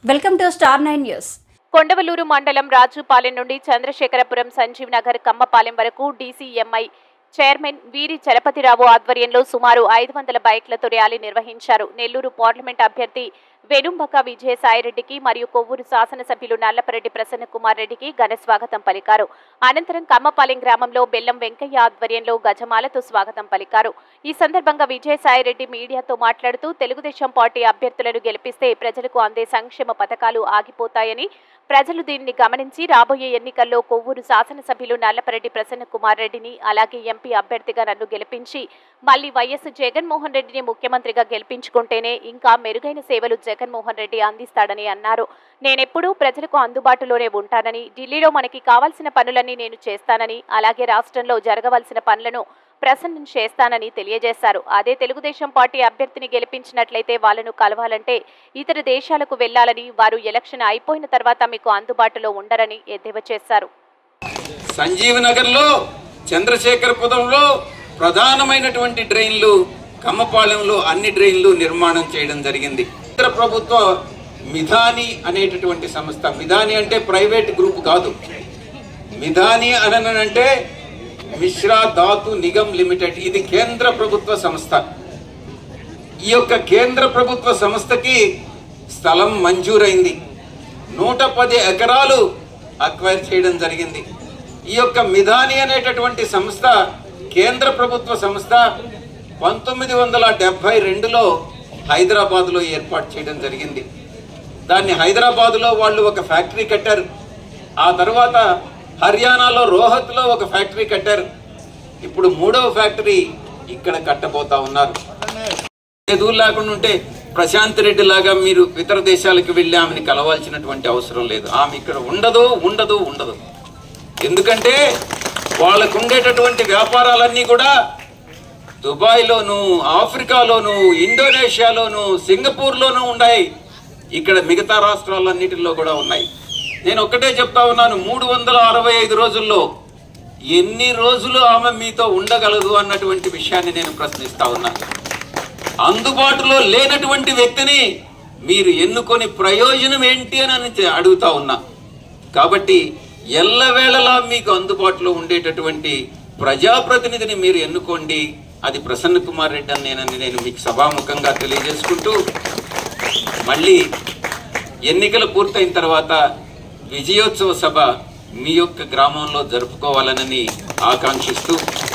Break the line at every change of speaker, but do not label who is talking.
Welcome to star 9 news.
Kondavaluru మండలం రాజుపాలెం నుండి చంద్రశేఖరపురం సంజీవ్ నగర్ కమ్మపాలెం వరకు డీసీఎంఐ చైర్మన్ వీరి చలపతిరావు ఆధ్వర్యంలో సుమారు 500 బైక్లతో ర్యాలీ నిర్వహించారు. నెల్లూరు పార్లమెంట్ అభ్యర్థి వెనుంబక విజయసాయిరెడ్డికి మరియు కొవ్వూరు శాసనసభ్యులు నల్లపరెడ్డి ప్రసన్న కుమార్ రెడ్డికి ఘన స్వాగతం పలికారు. అనంతరం కమ్మపాలెం గ్రామంలో బెల్లం వెంకయ్య ఆధ్వర్యంలో గజమాలతో స్వాగతం పలికారు. ఈ సందర్భంగా విజయసాయిరెడ్డి మీడియాతో మాట్లాడుతూ తెలుగుదేశం పార్టీ అభ్యర్థులను గెలిపిస్తే ప్రజలకు అందే సంక్షేమ పథకాలు ఆగిపోతాయని, ప్రజలు దీనిని గమనించి రాబోయే ఎన్నికల్లో కొవ్వూరు శాసనసభ్యులు నల్లపరెడ్డి ప్రసన్న కుమార్ రెడ్డిని అలాగే ఎంపీ అభ్యర్థిగా నన్ను గెలిపించి మళ్లీ వైఎస్ జగన్మోహన్ రెడ్డిని ముఖ్యమంత్రిగా గెలిపించుకుంటేనే ఇంకా మెరుగైన సేవలు జగన్మోహన్ రెడ్డి అందిస్తాడని అన్నారు. నేనెప్పుడూ ప్రజలకు అందుబాటులోనే ఉంటానని, ఢిల్లీలో మనకి కావాల్సిన పనులన్నీ నేను చేస్తానని, అలాగే రాష్ట్రంలో జరగవలసిన పనులను ప్రసన్నం చేస్తానని తెలియజేశారు. అదే తెలుగుదేశం పార్టీ అభ్యర్థిని గెలిపించినట్లయితే వాళ్ళను కలవాలంటే ఇతర దేశాలకు వెళ్లాలని, వారు ఎలక్షన్ అయిపోయిన తర్వాత మీకు అందుబాటులో ఉండరని ఎద్దేవా చేశారు.
సంజీవ్ నగర్లో చంద్రశేఖరపురంలో ప్రధానమైనటువంటి డ్రైన్లు, కమ్మపాలెంలో అన్ని డ్రైన్లు నిర్మాణం చేయడం జరిగింది. కేంద్ర ప్రభుత్వ మిధాని అనేటటువంటి సంస్థ, మిధాని అంటే ప్రైవేట్ గ్రూప్ కాదు, మిధాని అంటే మిశ్రా ధాతు నిగమ్ లిమిటెడ్, ఇది కేంద్ర ప్రభుత్వ సంస్థ. ఈ యొక్క కేంద్ర ప్రభుత్వ సంస్థకి స్థలం మంజూరైంది. 110 ఎకరాలు అక్వైర్ చేయడం జరిగింది. ఈ యొక్క మిధాని అనేటటువంటి సంస్థ కేంద్ర ప్రభుత్వ సంస్థ 1972లో హైదరాబాద్లో ఏర్పాటు చేయడం జరిగింది. దాన్ని హైదరాబాద్లో వాళ్ళు ఒక ఫ్యాక్టరీ కట్టారు. ఆ తర్వాత హర్యానాలో రోహత్లో ఒక ఫ్యాక్టరీ కట్టారు. ఇప్పుడు 3వ ఫ్యాక్టరీ ఇక్కడ కట్టబోతా ఉన్నారు. ఎదురు లేకుండా ఉంటే ప్రశాంత్ రెడ్డి లాగా మీరు ఇతర దేశాలకు వెళ్ళి ఆమెను కలవాల్సినటువంటి అవసరం లేదు. ఆమె ఇక్కడ ఉండదు. ఎందుకంటే వాళ్ళకు ఉండేటటువంటి వ్యాపారాలన్నీ కూడా దుబాయ్లోను, ఆఫ్రికాలోను, ఇండోనేషియాలోను, సింగపూర్లోనూ ఉన్నాయి. ఇక్కడ మిగతా రాష్ట్రాలన్నిటిలో కూడా ఉన్నాయి. నేను ఒక్కటే చెప్తా ఉన్నాను, 365 రోజుల్లో ఎన్ని రోజులు ఆమె మీతో ఉండగలదు అన్నటువంటి విషయాన్ని నేను ప్రశ్నిస్తా ఉన్నాను. అందుబాటులో లేనటువంటి వ్యక్తిని మీరు ఎన్నుకొని ప్రయోజనం ఏంటి అని అడుగుతా ఉన్నా. కాబట్టి ఎల్లవేళలా మీకు అందుబాటులో ఉండేటటువంటి ప్రజాప్రతినిధిని మీరు ఎన్నుకోండి. అది ప్రసన్న కుమార్ రెడ్డి అని నేను మీకు సభాముఖంగా తెలియజేసుకుంటూ, మళ్ళీ ఎన్నికలు పూర్తయిన తర్వాత విజయోత్సవ సభ మీ యొక్క గ్రామంలో జరుపుకోవాలని ఆకాంక్షిస్తూ